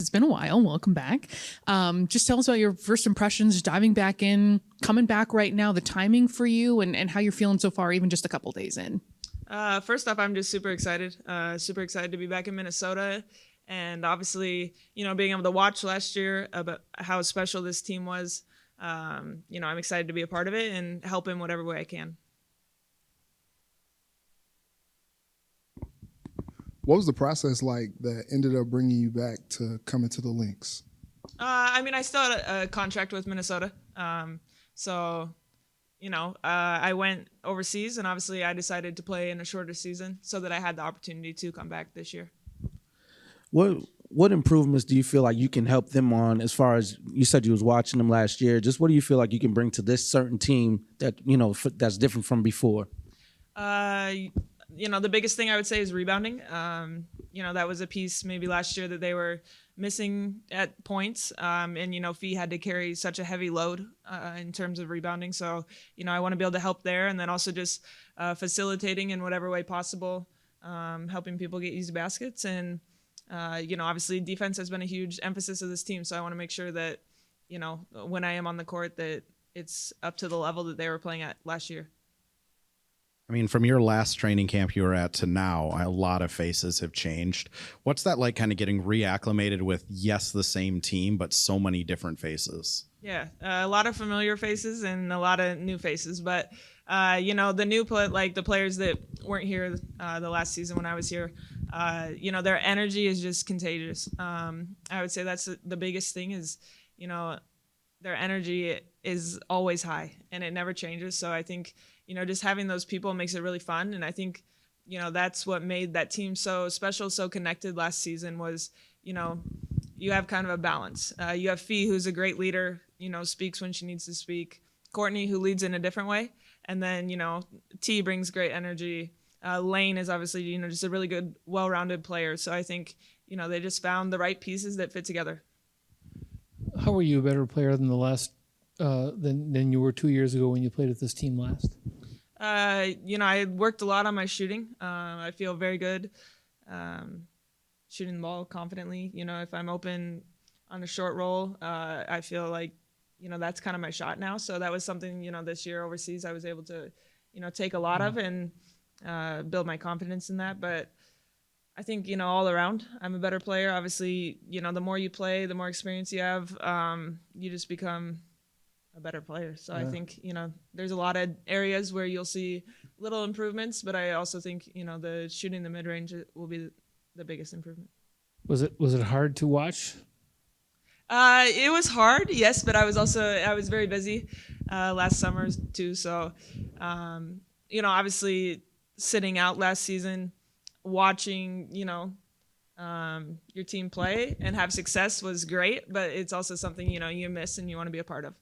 It's been a while. Welcome back. Just tell us about your first impressions, diving back in, coming back right now, the timing for you, and how you're feeling so far, even just a couple days in. First off, I'm just super excited to be back in Minnesota. And obviously, being able to watch last year about how special this team was, I'm excited to be a part of it and help in whatever way I can. What was the process like that ended up bringing you back to coming to the Lynx? I still had a contract with Minnesota. I went overseas, and obviously I decided to play in a shorter season so that I had the opportunity to come back this year. What improvements do you feel like you can help them on, as far as you said you was watching them last year? Just what do you feel like you can bring to this certain team that, that's different from before? The biggest thing I would say is rebounding. That was a piece maybe last year that they were missing at points. Fee had to carry such a heavy load in terms of rebounding. So, I want to be able to help there, and then also just facilitating in whatever way possible, helping people get easy baskets. And, obviously defense has been a huge emphasis of this team. So I want to make sure that, when I am on the court, that it's up to the level that they were playing at last year. From your last training camp you were at to now, a lot of faces have changed. What's that like, kind of getting reacclimated with, yes, the same team, but so many different faces? Yeah, a lot of familiar faces and a lot of new faces. But, the new the players that weren't here the last season when I was here, their energy is just contagious. I would say that's the biggest thing is, their energy is always high and it never changes. So I think, just having those people makes it really fun. And I think, that's what made that team so special, so connected last season was, you have kind of a balance. You have Fee, who's a great leader, speaks when she needs to speak. Courtney, who leads in a different way. And then, T brings great energy. Lane is obviously, just a really good, well-rounded player. So I think, they just found the right pieces that fit together. How were you a better player than than you were 2 years ago when you played with this team last? I worked a lot on my shooting. I feel very good shooting the ball confidently. If I'm open on a short roll, I feel like, that's kind of my shot now. So that was something, this year overseas I was able to, take a lot of and build my confidence in that. But I think, all around, I'm a better player. Obviously, the more you play, the more experience you have, you just become a better player. So yeah. I think, there's a lot of areas where you'll see little improvements, but I also think, the shooting the mid-range will be the biggest improvement. Was it hard to watch? It was hard, yes, but I was very busy last summer too. So, obviously sitting out last season, watching, your team play and have success was great, but it's also something, you miss and you want to be a part of.